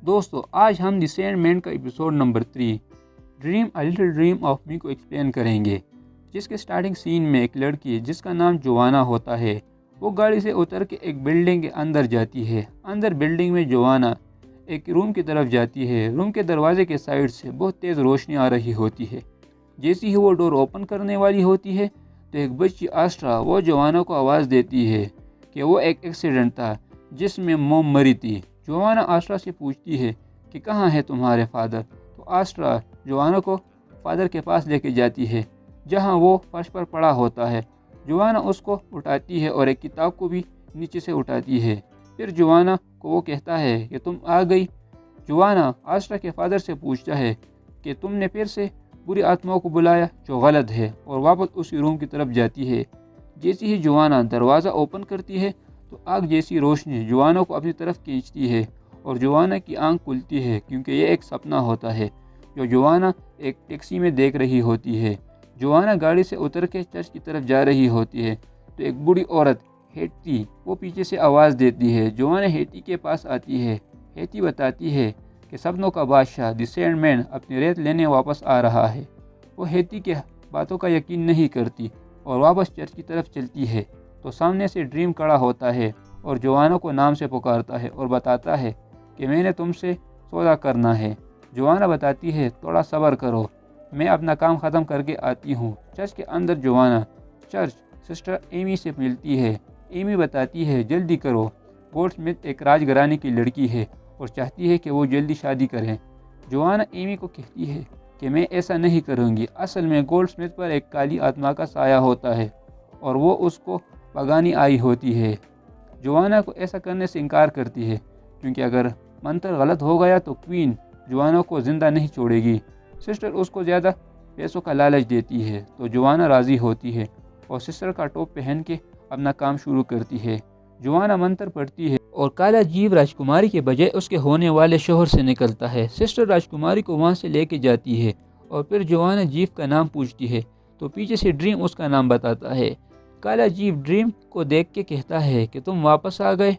دوستو آج ہم دی سینڈ مین کا episode number 3 dream a little dream of me کو ایکسپلین کریں گے، جس کے سٹارٹنگ سین میں ایک لڑکی جس کا نام جوانا ہوتا ہے وہ گاڑی سے اتر کے ایک بلڈنگ کے اندر جاتی ہے۔ اندر بلڈنگ میں جوانا ایک روم کی طرف جاتی ہے۔ روم کے دروازے کے سائڈ سے بہت تیز روشنی آ رہی ہوتی ہے۔ جیسے ہی وہ ڈور اوپن کرنے والی ہوتی ہے تو ایک بچی آسٹرا وہ جوانا کو آواز دیتی ہے کہ وہ ایک ایکسیڈنٹ تھا جس میں موم مری تھی۔ جوانا آسٹرا سے پوچھتی ہے کہ کہاں ہے تمہارے فادر، تو آسٹرا جوانا کو فادر کے پاس لے کے جاتی ہے جہاں وہ فرش پر پڑا ہوتا ہے۔ جوانا اس کو اٹھاتی ہے اور ایک کتاب کو بھی نیچے سے اٹھاتی ہے۔ پھر جوانا کو وہ کہتا ہے کہ تم آ گئی۔ جوانا آسٹرا کے فادر سے پوچھتا ہے کہ تم نے پھر سے بری آتماؤں کو بلایا، جو غلط ہے، اور واپس اسی روم کی طرف جاتی ہے۔ جیسے ہی جوانا دروازہ اوپن کرتی ہے تو آگ جیسی روشنی جوانا کو اپنی طرف کھینچتی ہے اور جوانا کی آنکھ کھلتی ہے کیونکہ یہ ایک سپنا ہوتا ہے جو جوانا ایک ٹیکسی میں دیکھ رہی ہوتی ہے۔ جوانا گاڑی سے اتر کے چرچ کی طرف جا رہی ہوتی ہے تو ایک بوڑھی عورت ہیٹی وہ پیچھے سے آواز دیتی ہے۔ جوانا ہیٹی کے پاس آتی ہے۔ ہیٹی بتاتی ہے کہ سپنوں کا بادشاہ دی سینڈ مین اپنی ریت لینے واپس آ رہا ہے۔ وہ ہیٹی کے باتوں کا یقین نہیں کرتی اور واپس چرچ کی طرف چلتی ہے تو سامنے سے ڈریم کھڑا ہوتا ہے اور جوانا کو نام سے پکارتا ہے اور بتاتا ہے کہ میں نے تم سے سودا کرنا ہے۔ جوانا بتاتی ہے تھوڑا صبر کرو، میں اپنا کام ختم کر کے آتی ہوں۔ چرچ کے اندر جوانا چرچ سسٹر ایمی سے ملتی ہے۔ ایمی بتاتی ہے جلدی کرو، گولڈ سمتھ ایک راج گھرانے کی لڑکی ہے اور چاہتی ہے کہ وہ جلدی شادی کریں۔ جوانا ایمی کو کہتی ہے کہ میں ایسا نہیں کروں گی، اصل میں گولڈ سمتھ پر ایک کالی آتما کا سایہ ہوتا ہے اور وہ اس کو بھگانے آئی ہوتی ہے۔ جوانا کو ایسا کرنے سے انکار کرتی ہے کیونکہ اگر منتر غلط ہو گیا تو کوئین جوانا کو زندہ نہیں چھوڑے گی۔ سسٹر اس کو زیادہ پیسوں کا لالچ دیتی ہے تو جوانا راضی ہوتی ہے اور سسٹر کا ٹوپ پہن کے اپنا کام شروع کرتی ہے۔ جوانا منتر پڑھتی ہے اور کالا جیو راجکماری کے بجائے اس کے ہونے والے شوہر سے نکلتا ہے۔ سسٹر راجکماری کو وہاں سے لے کے جاتی ہے اور پھر جوانا جیو کا نام پوچھتی ہے تو پیچھے سے ڈریم اس کا نام بتاتا ہے۔ کالا جیو ڈریم کو دیکھ کے کہتا ہے کہ تم واپس آ گئے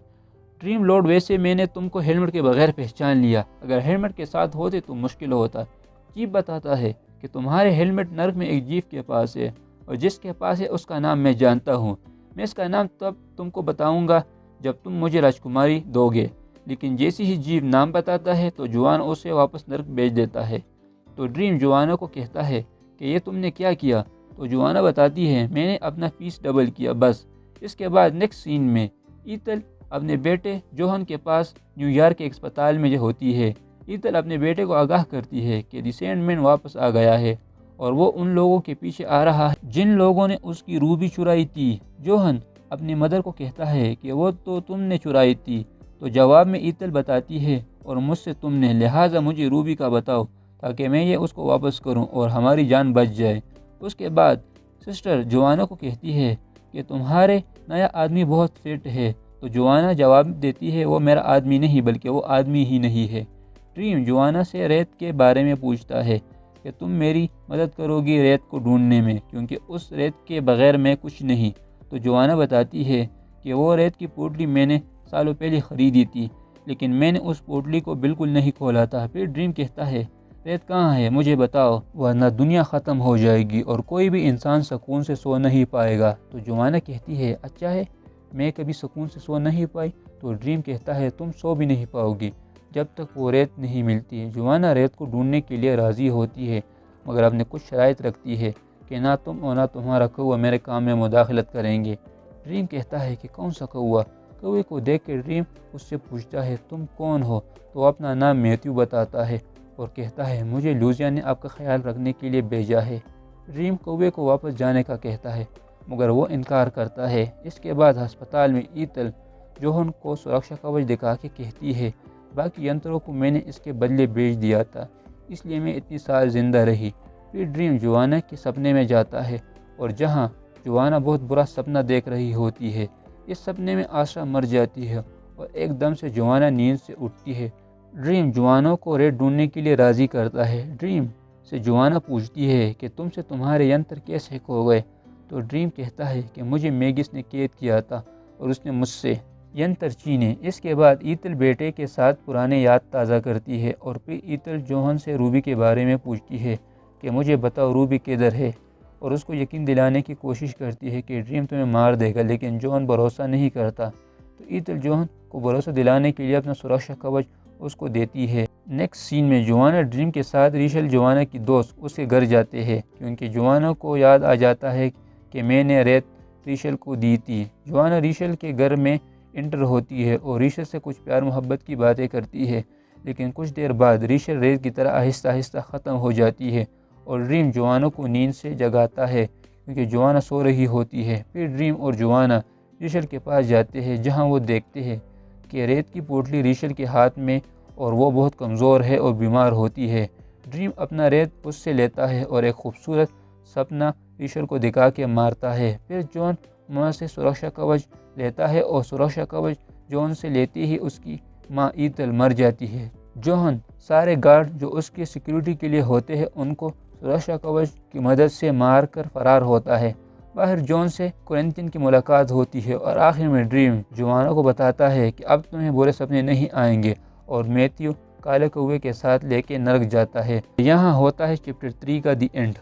ڈریم لارڈ، ویسے میں نے تم کو ہیلمٹ کے بغیر پہچان لیا، اگر ہیلمٹ کے ساتھ ہوتے تو مشکل ہوتا۔ جیو بتاتا ہے کہ تمہارے ہیلمٹ نرک میں ایک جیو کے پاس ہے اور جس کے پاس ہے اس کا نام میں جانتا ہوں، میں اس کا نام تب تم کو بتاؤں گا جب تم مجھے راجکماری دو گے۔ لیکن جیسے ہی جیو نام بتاتا ہے تو جوانا اسے واپس نرک بھیج دیتا ہے۔ تو ڈریم جوانا کو کہتا ہے کہ یہ تم نے کیا کیا؟ تو جوانا بتاتی ہے میں نے اپنا فیس ڈبل کیا بس۔ اس کے بعد نیکسٹ سین میں ایتھل اپنے بیٹے جوہن کے پاس نیو یارک کے اسپتال میں ہوتی ہے۔ ایتھل اپنے بیٹے کو آگاہ کرتی ہے کہ دی سینڈ مین واپس آ گیا ہے اور وہ ان لوگوں کے پیچھے آ رہا ہے جن لوگوں نے اس کی روح بھی چرائی تھی۔ جوہن اپنی مدر کو کہتا ہے کہ وہ تو تم نے چرائی تھی، تو جواب میں ایتھل بتاتی ہے اور مجھ سے تم نے، لہٰذا مجھے روبی کا بتاؤ تاکہ میں یہ اس کو واپس کروں اور ہماری جان بچ جائے۔ اس کے بعد سسٹر جوانا کو کہتی ہے کہ تمہارے نیا آدمی بہت فٹ ہے، تو جوانا جواب دیتی ہے وہ میرا آدمی نہیں بلکہ وہ آدمی ہی نہیں ہے۔ ڈریم جوانا سے ریت کے بارے میں پوچھتا ہے کہ تم میری مدد کرو گی ریت کو ڈھونڈنے میں کیونکہ اس ریت کے بغیر میں کچھ نہیں۔ تو جوانا بتاتی ہے کہ وہ ریت کی پوٹلی میں نے سالوں پہلے خریدی تھی لیکن میں نے اس پوٹلی کو بالکل نہیں کھولا تھا۔ پھر ڈریم کہتا ہے ریت کہاں ہے مجھے بتاؤ ورنہ دنیا ختم ہو جائے گی اور کوئی بھی انسان سکون سے سو نہیں پائے گا۔ تو جوانا کہتی ہے اچھا ہے، میں کبھی سکون سے سو نہیں پائی؟ تو ڈریم کہتا ہے تم سو بھی نہیں پاؤ گی جب تک وہ ریت نہیں ملتی۔ جوانا ریت کو ڈھونڈنے کے لیے راضی ہوتی ہے مگر اپنے کچھ شرائط رکھتی ہے کہ نہ تم اور نہ تمہارا کوا میرے کام میں مداخلت کریں گے۔ ڈریم کہتا ہے کہ کون سا کوا؟ کوے کو دیکھ کے ڈریم اس سے پوچھتا ہے تم کون ہو؟ تو وہ اپنا نام میتھیو بتاتا ہے اور کہتا ہے مجھے لوزیا نے آپ کا خیال رکھنے کے لیے بھیجا ہے۔ ڈریم کوے کو واپس جانے کا کہتا ہے مگر وہ انکار کرتا ہے۔ اس کے بعد ہسپتال میں ایتھل جوہن کو سرکشا کوچ دکھا کے کہتی ہے باقی ینتروں کو میں نے اس کے بدلے بیچ دیا تھا، اس لیے میں اتنی سال زندہ رہی۔ پھر ڈریم جوانا کے سپنے میں جاتا ہے اور جہاں جوانا بہت برا سپنا دیکھ رہی ہوتی ہے۔ اس سپنے میں آسرا مر جاتی ہے اور ایک دم سے جوانا نیند سے اٹھتی ہے۔ ڈریم جوانا کو ریت ڈھونڈنے کے لیے راضی کرتا ہے۔ ڈریم سے جوانا پوچھتی ہے کہ تم سے تمہارے ینتر کیسے کھو گئے؟ تو ڈریم کہتا ہے کہ مجھے میگس نے قید کیا تھا اور اس نے مجھ سے ینترچی نے۔ اس کے بعد ایتھل بیٹے کے ساتھ پرانے یاد تازہ کرتی ہے اور پھر ایتھل جوہن سے روبی کے بارے میں پوچھتی ہے کہ مجھے بتاؤ روبی کدھر ہے، اور اس کو یقین دلانے کی کوشش کرتی ہے کہ ڈریم تمہیں مار دے گا، لیکن جوہن بھروسہ نہیں کرتا، تو ایتھل جوہن کو بھروسہ دلانے کے لیے اپنا سرکشا کوچ اس کو دیتی ہے۔ نیکسٹ سین میں جوانا ڈریم کے ساتھ ریچل جوانا کی دوست اس کے گھر جاتے ہیں، کیونکہ جوانا کو یاد آ جاتا ہے کہ میں نے ریت ریچل کو دی تھی۔ جوانا ریچل کے گھر میں انٹر ہوتی ہے اور ریچل سے کچھ پیار محبت کی باتیں کرتی ہے، لیکن کچھ دیر بعد ریچل ریت کی طرح آہستہ آہستہ ختم ہو جاتی ہے اور ڈریم جوانا کو نیند سے جگاتا ہے کیونکہ جوانا سو رہی ہوتی ہے۔ پھر ڈریم اور جوانا ریچل کے پاس جاتے ہیں، جہاں وہ دیکھتے ہیں کہ ریت کی پوٹلی ریچل کے ہاتھ میں اور وہ بہت کمزور ہے اور بیمار ہوتی ہے۔ ڈریم اپنا ریت اس سے لیتا ہے اور ایک خوبصورت سپنا ریچل کو دکھا کے مارتا ہے۔ پھر جون ماں سے سرکشا کوچ لیتا ہے اور سرکشا کوچ جون سے لیتے ہی اس کی ماں ایتھل مر جاتی ہے۔ جون سارے گارڈ جو اس کی سیکیورٹی کے لیے ہوتے ہیں ان کو سرکشا کوچ کی مدد سے مار کر فرار ہوتا ہے۔ باہر جون سے کورنتھین کی ملاقات ہوتی ہے اور آخر میں ڈریم جوانا کو بتاتا ہے کہ اب تمہیں برے سپنے نہیں آئیں گے، اور میتھیو کالے کوے کے ساتھ لے کے نرک جاتا ہے۔ یہاں ہوتا ہے چیپٹر 3 کا دی اینڈ۔